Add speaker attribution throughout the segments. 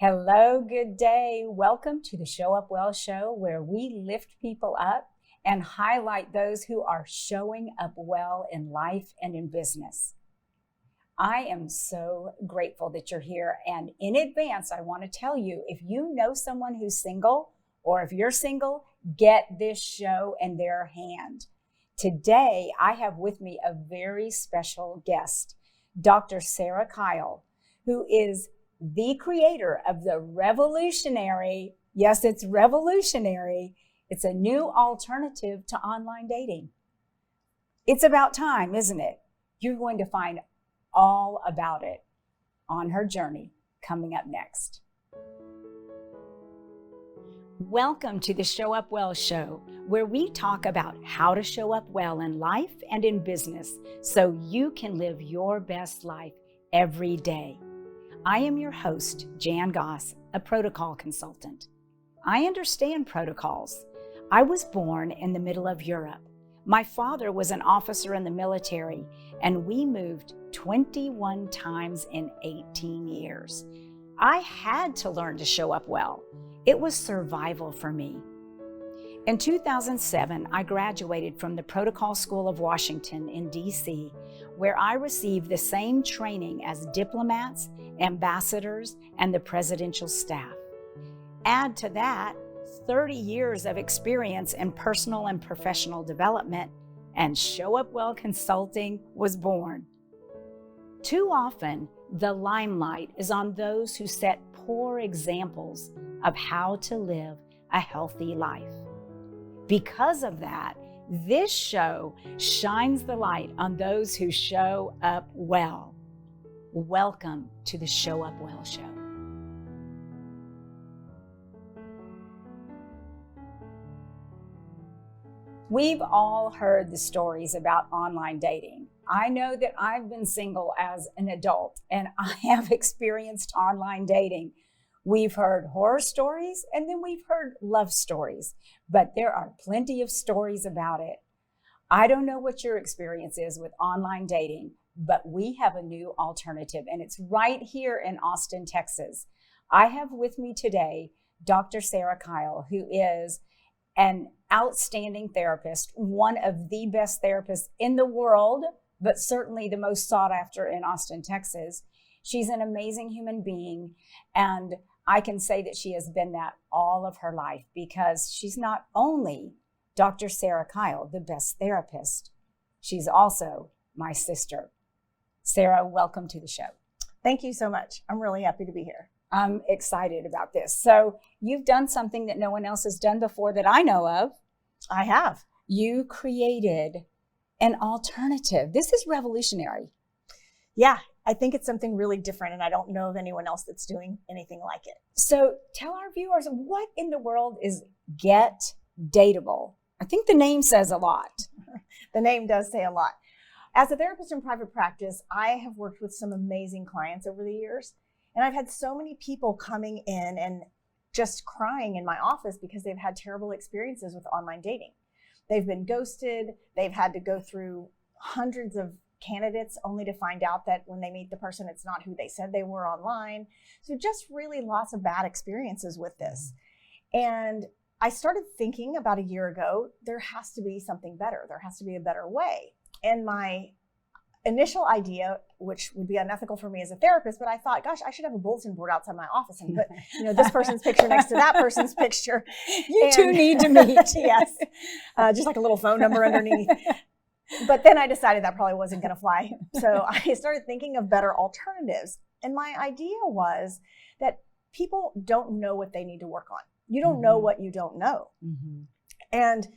Speaker 1: Hello, good day. Welcome to the Show Up Well show, where we lift people up and highlight those who are showing up well in life and in business. I am so grateful that you're here. And in advance, I want to tell you, if you know someone who's single, or if you're single, get this show in their hand. Today, I have with me a very special guest, Dr. Sarah Kyle, who is the creator of the revolutionary, yes, it's revolutionary, it's a new alternative to online dating. It's about time, isn't it? You're going to find all about it on her journey coming up next. Welcome to the Show Up Well show, where we talk about how to show up well in life and in business so you can live your best life every day. I am your host, Jan Goss, a protocol consultant. I understand protocols. I was born in the middle of Europe. My father was an officer in the military, and we moved 21 times in 18 years. I had to learn to show up well. It was survival for me. In 2007, I graduated from the Protocol School of Washington in DC, where I received the same training as diplomats, ambassadors, and the presidential staff. Add to that 30 years of experience in personal and professional development, and Show Up Well Consulting was born. Too often, the limelight is on those who set poor examples of how to live a healthy life. Because of that, this show shines the light on those who show up well. Welcome to the Show Up Well show. We've all heard the stories about online dating. I know that I've been single as an adult, and I have experienced online dating. We've heard horror stories, and then we've heard love stories, but there are plenty of stories about it. I don't know what your experience is with online dating, but we have a new alternative, and it's right here in Austin, Texas. I have with me today Dr. Sarah Kyle, who is an outstanding therapist, one of the best therapists in the world, but certainly the most sought after in Austin, Texas. She's an amazing human being, and I can say that she has been that all of her life, because she's not only Dr. Sarah Kyle, the best therapist, she's also my sister. Sarah, welcome to the show.
Speaker 2: Thank you so much. I'm really happy to be here.
Speaker 1: I'm excited about this. So you've done something that no one else has done before that I know of.
Speaker 2: I have.
Speaker 1: You created an alternative. This is revolutionary.
Speaker 2: Yeah, I think it's something really different, and I don't know of anyone else that's doing anything like it.
Speaker 1: So tell our viewers, what in the world is Get Dateable? I think the name says a lot.
Speaker 2: The name does say a lot. As a therapist in private practice, I have worked with some amazing clients over the years, and I've had so many people coming in and just crying in my office because they've had terrible experiences with online dating. They've been ghosted. They've had to go through hundreds of candidates only to find out that when they meet the person, it's not who they said they were online. So just really lots of bad experiences with this. And I started thinking about a year ago, there has to be something better. There has to be a better way. And my initial idea, which would be unethical for me as a therapist, but I thought, gosh, I should have a bulletin board outside my office and put, this person's picture next to that person's picture.
Speaker 1: You two need to meet.
Speaker 2: Yes, just like a little phone number underneath. But then I decided that probably wasn't going to fly. So I started thinking of better alternatives. And my idea was that people don't know what they need to work on. You don't know what you don't know. And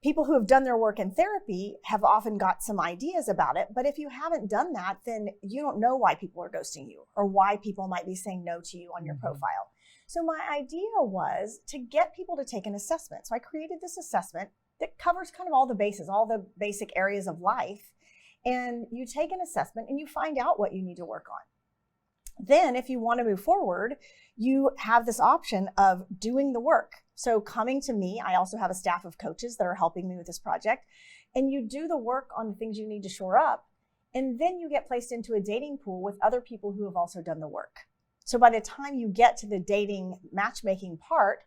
Speaker 2: people who have done their work in therapy have often got some ideas about it. But if you haven't done that, then you don't know why people are ghosting you or why people might be saying no to you on your profile. So my idea was to get people to take an assessment. So I created this assessment that covers kind of all the bases, all the basic areas of life. And you take an assessment and you find out what you need to work on. Then if you want to move forward, you have this option of doing the work. So coming to me, I also have a staff of coaches that are helping me with this project. And you do the work on the things you need to shore up. And then you get placed into a dating pool with other people who have also done the work. So by the time you get to the dating matchmaking part,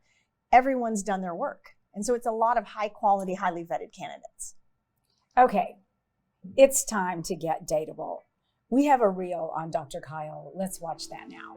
Speaker 2: everyone's done their work. And so it's a lot of high quality, highly vetted candidates.
Speaker 1: Okay, it's time to get dateable. We have a reel on Dr. Kyle. Let's watch that now.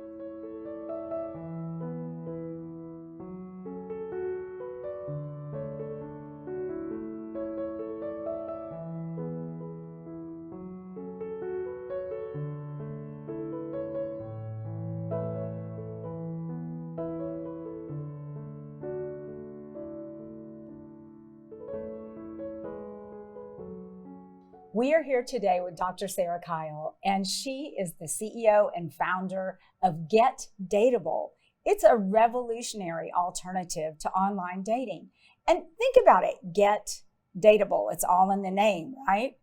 Speaker 1: We are here today with Dr. Sarah Kyle, and she is the CEO and founder of Get Dateable. It's a revolutionary alternative to online dating. And think about it, Get Dateable. It's all in the name, right?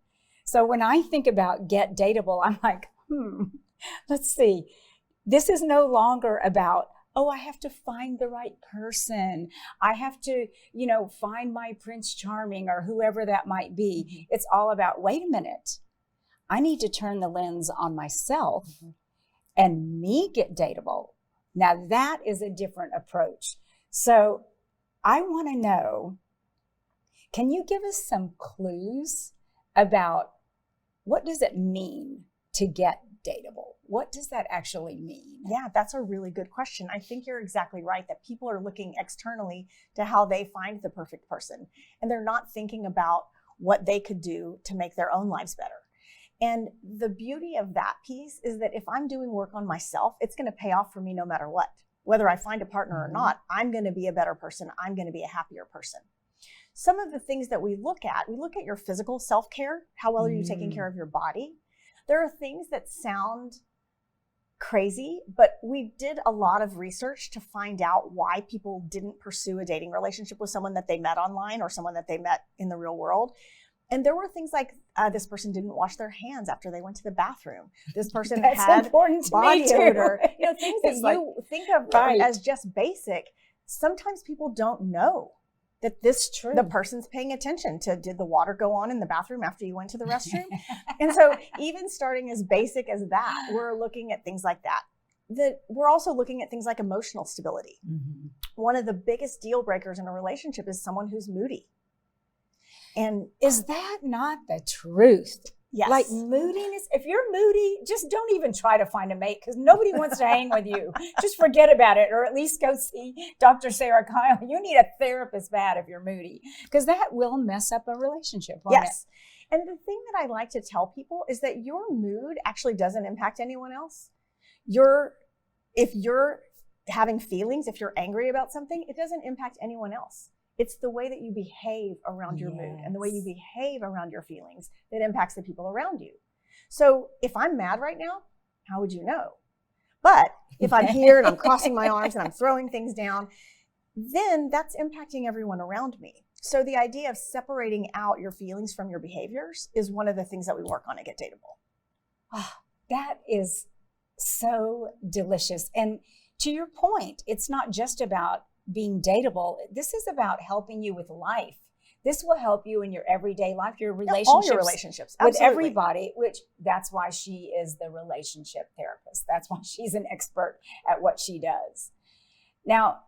Speaker 1: So when I think about Get Dateable, I'm like, let's see. This is no longer about, oh, I have to find the right person. I have to, find my Prince Charming or whoever that might be. It's all about, wait a minute. I need to turn the lens on myself and me get dateable. Now that is a different approach. So I want to know, can you give us some clues about what does it mean to get dateable? What does that actually mean?
Speaker 2: Yeah, that's a really good question. I think you're exactly right that people are looking externally to how they find the perfect person, and they're not thinking about what they could do to make their own lives better. And the beauty of that piece is that if I'm doing work on myself, it's going to pay off for me no matter what. Whether I find a partner or not, I'm going to be a better person. I'm going to be a happier person. Some of the things that we look at your physical self-care. How well are you taking care of your body? There are things that sound crazy, but we did a lot of research to find out why people didn't pursue a dating relationship with someone that they met online or someone that they met in the real world. And there were things like this person didn't wash their hands after they went to the bathroom. This person had body odor. Things that you think of as just basic. Sometimes people don't know that the person's paying attention to, did the water go on in the bathroom after you went to the restroom? And so even starting as basic as that, we're looking at things like that. We're also looking at things like emotional stability. One of the biggest deal breakers in a relationship is someone who's moody. And
Speaker 1: is that not the truth?
Speaker 2: Yes.
Speaker 1: Like moodiness. If you're moody, just don't even try to find a mate because nobody wants to hang with you. Just forget about it, or at least go see Dr. Sarah Kyle. You need a therapist bad if you're moody, because that will mess up a relationship.
Speaker 2: Yes. And the thing that I like to tell people is that your mood actually doesn't impact anyone else. If you're having feelings, if you're angry about something, it doesn't impact anyone else. It's the way that you behave around your mood and the way you behave around your feelings that impacts the people around you. So if I'm mad right now, how would you know? But if I'm here and I'm crossing my arms and I'm throwing things down, then that's impacting everyone around me. So the idea of separating out your feelings from your behaviors is one of the things that we work on at Get Dateable.
Speaker 1: Oh, that is so delicious. And to your point, it's not just about being dateable. This is about helping you with life. This will help you in your everyday life, your relationships,
Speaker 2: all your relationships,
Speaker 1: with everybody, which that's why she is the relationship therapist. That's why she's an expert at what she does. Now,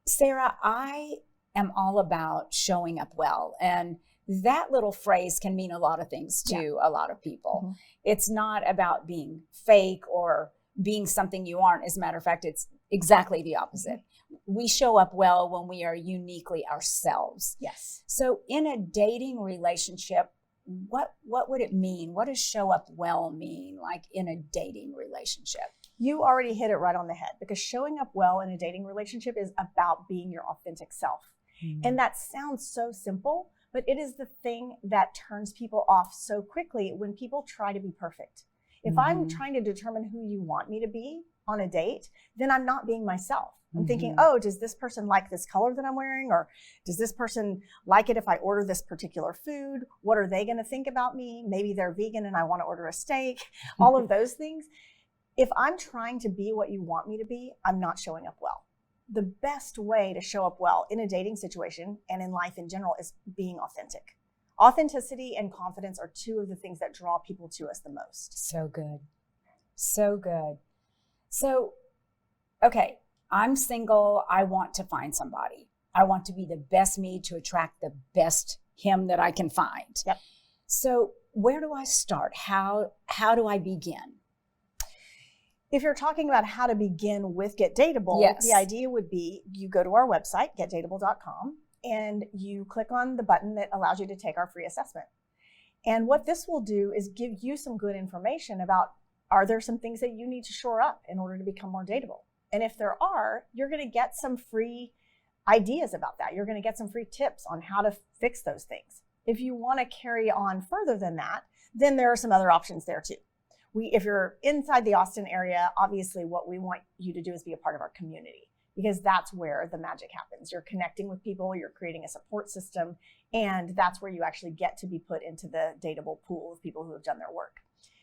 Speaker 1: Sarah, I am all about showing up well. And that little phrase can mean a lot of things to a lot of people. It's not about being fake or being something you aren't. As a matter of fact, it's exactly the opposite. We show up well when we are uniquely ourselves.
Speaker 2: Yes.
Speaker 1: So in a dating relationship, what would it mean? What does show up well mean, like in a dating relationship?
Speaker 2: You already hit it right on the head, because showing up well in a dating relationship is about being your authentic self. And that sounds so simple, but it is the thing that turns people off so quickly when people try to be perfect. If I'm trying to determine who you want me to be on a date, then I'm not being myself. I'm thinking, oh, does this person like this color that I'm wearing? Or does this person like it if I order this particular food? What are they going to think about me? Maybe they're vegan and I want to order a steak. All of those things. If I'm trying to be what you want me to be, I'm not showing up well. The best way to show up well in a dating situation and in life in general is being authentic. Authenticity and confidence are two of the things that draw people to us the most.
Speaker 1: So good. So good. So, okay, I'm single. I want to find somebody. I want to be the best me to attract the best him that I can find.
Speaker 2: Yep.
Speaker 1: So where do I start? How do I begin?
Speaker 2: If you're talking about how to begin with Get Dateable,
Speaker 1: yes.
Speaker 2: The idea would be you go to our website, getdateable.com, and you click on the button that allows you to take our free assessment. And what this will do is give you some good information about, are there some things that you need to shore up in order to become more dateable? And if there are, you're going to get some free ideas about that. You're going to get some free tips on how to fix those things. If you want to carry on further than that, then there are some other options there too. If you're inside the Austin area, obviously what we want you to do is be a part of our community, because that's where the magic happens. You're connecting with people, you're creating a support system, and that's where you actually get to be put into the dateable pool of people who have done their work.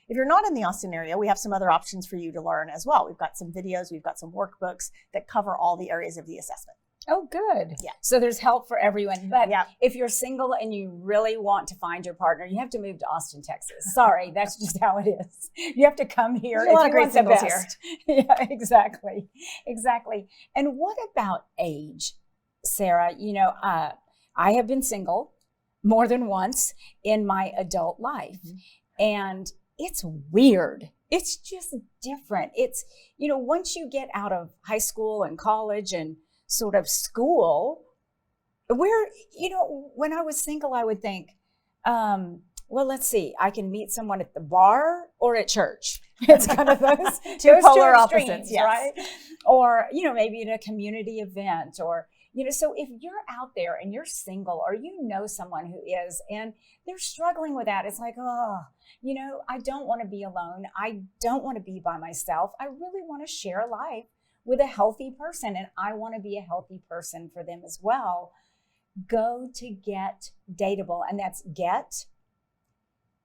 Speaker 2: If you're not in the Austin area, we have some other options for you to learn as well. We've got some videos, we've got some workbooks that cover all the areas of the assessment.
Speaker 1: Oh, good.
Speaker 2: Yeah.
Speaker 1: So there's help for everyone. But
Speaker 2: yeah.
Speaker 1: If you're single and you really want to find your partner, you have to move to Austin, Texas. Sorry, that's just how it is. You have to come here.
Speaker 2: There's a lot of great singles here.
Speaker 1: Yeah, exactly. Exactly. And what about age, Sarah? You know, I have been single more than once in my adult life. And it's weird. It's just different. It's, you know, once you get out of high school and college and sort of school, where, you know, when I was single, I would think, well, let's see, I can meet someone at the bar or at church. It's kind of those
Speaker 2: two polar
Speaker 1: extremes,
Speaker 2: opposites, yes.
Speaker 1: Right? Or, you know, maybe at a community event, or, you know, so if you're out there and you're single, or you know someone who is, and they're struggling with that, it's like, oh, you know, I don't want to be alone. I don't want to be by myself. I really want to share life with a healthy person, and I want to be a healthy person for them as well. Go to Get Dateable, and that's Get,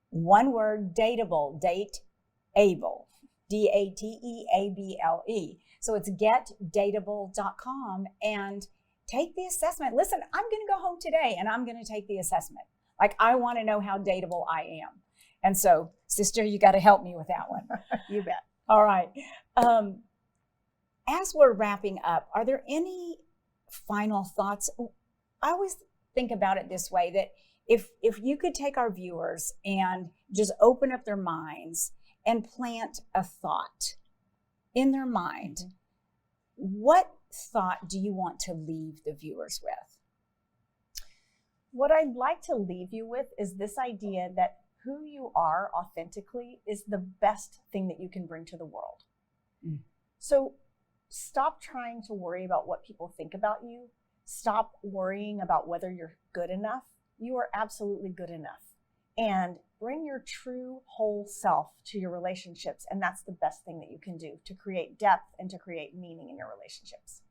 Speaker 1: one word, Dateable, Dateable, Dateable. So it's getdateable.com, and take the assessment. Listen, I'm going to go home today and I'm going to take the assessment. Like, I want to know how dateable I am. And so, sister, you got to help me with that one.
Speaker 2: You bet.
Speaker 1: All right. As we're wrapping up, are there any final thoughts? I always think about it this way, that if you could take our viewers and just open up their minds and plant a thought in their mind, what thought do you want to leave the viewers with?
Speaker 2: What I'd like to leave you with is this idea that who you are authentically is the best thing that you can bring to the world. So stop trying to worry about what people think about you. Stop worrying about whether you're good enough. You are absolutely good enough. And bring your true whole self to your relationships. And that's the best thing that you can do to create depth and to create meaning in your relationships.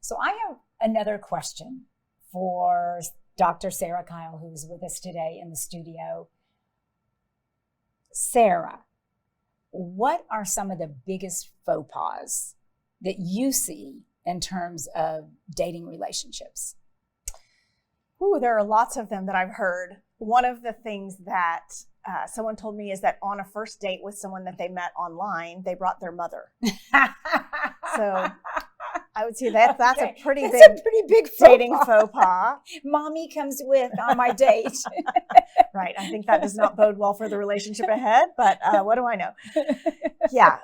Speaker 1: So I have another question for Dr. Sarah Kyle, who's with us today in the studio. Sarah, what are some of the biggest faux pas that you see in terms of dating relationships?
Speaker 2: Ooh, there are lots of them that I've heard. One of the things that someone told me is that on a first date with someone that they met online, they brought their mother. So I would say that's a pretty big dating faux pas.
Speaker 1: Mommy comes with on my date.
Speaker 2: Right. I think that does not bode well for the relationship ahead, but what do I know? Yeah.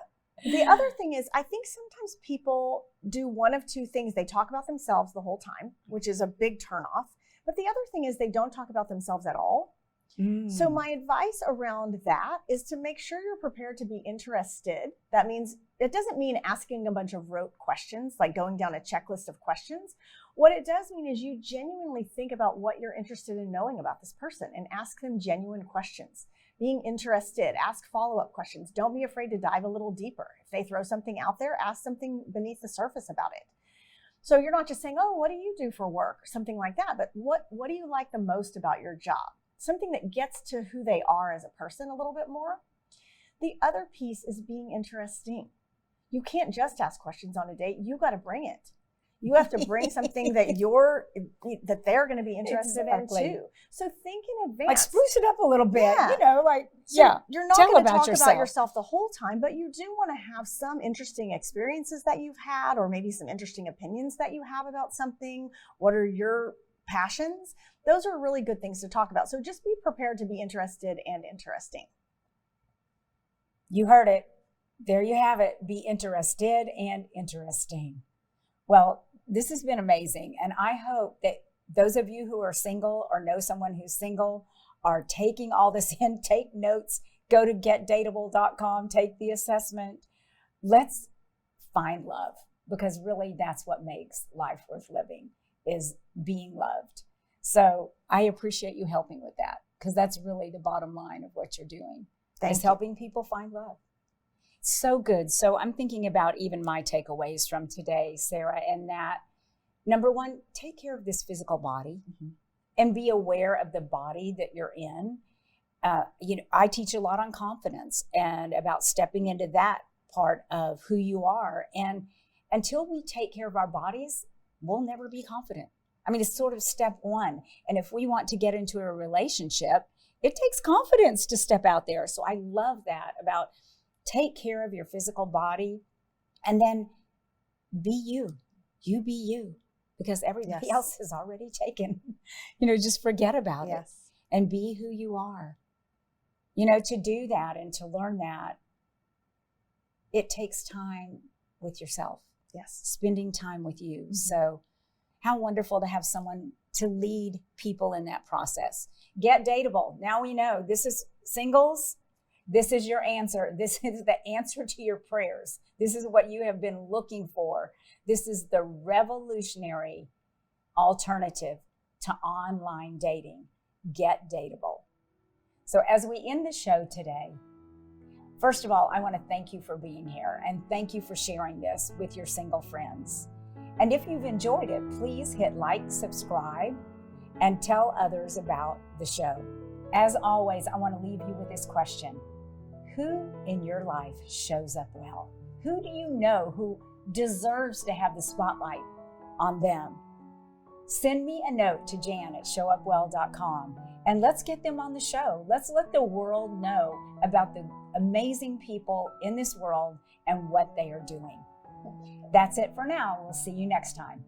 Speaker 2: The other thing is, I think sometimes people do one of two things. They talk about themselves the whole time, which is a big turnoff. But the other thing is they don't talk about themselves at all. So my advice around that is to make sure you're prepared to be interested. That means, it doesn't mean asking a bunch of rote questions, like going down a checklist of questions. What it does mean is you genuinely think about what you're interested in knowing about this person and ask them genuine questions. Being interested, ask follow-up questions. Don't be afraid to dive a little deeper. If they throw something out there, ask something beneath the surface about it. So you're not just saying, oh, what do you do for work? Or something like that. But what do you like the most about your job? Something that gets to who they are as a person a little bit more. The other piece is being interesting. You can't just ask questions on a date. You got to bring it. You have to bring something that they're going to be interested in too. So think in advance.
Speaker 1: Like spruce it up a little bit,
Speaker 2: So you're not going to talk
Speaker 1: yourself.
Speaker 2: about yourself the whole time, but you do want to have some interesting experiences that you've had, or maybe some interesting opinions that you have about something. What are your passions? Those are really good things to talk about. So just be prepared to be interested and interesting.
Speaker 1: You heard it. There you have it. Be interested and interesting. Well, this has been amazing. And I hope that those of you who are single or know someone who's single are taking all this in, take notes, go to getdateable.com, take the assessment. Let's find love, because really that's what makes life worth living, is being loved. So I appreciate you helping with that, because that's really the bottom line of what you're doing, is helping people find love. So good. So I'm thinking about even my takeaways from today, Sarah, and that, number one, take care of this physical body and be aware of the body that you're in. I teach a lot on confidence and about stepping into that part of who you are. And until we take care of our bodies, we'll never be confident. I mean, it's sort of step one. And if we want to get into a relationship, it takes confidence to step out there. So I love that about take care of your physical body, and then be you. You be you, because everybody else is already taken. Just forget about it and be who you are. To do that and to learn that, it takes time with yourself.
Speaker 2: Yes. Spending
Speaker 1: time with you. So how wonderful to have someone to lead people in that process. Get Dateable. Now we know this is singles. This is your answer. This is the answer to your prayers. This is what you have been looking for. This is the revolutionary alternative to online dating. Get Dateable. So as we end the show today, first of all, I want to thank you for being here, and thank you for sharing this with your single friends. And if you've enjoyed it, please hit like, subscribe, and tell others about the show. As always, I want to leave you with this question. Who in your life shows up well? Who do you know who deserves to have the spotlight on them? Send me a note to Jan@showupwell.com, and let's get them on the show. Let's let the world know about the amazing people in this world and what they are doing. That's it for now. We'll see you next time.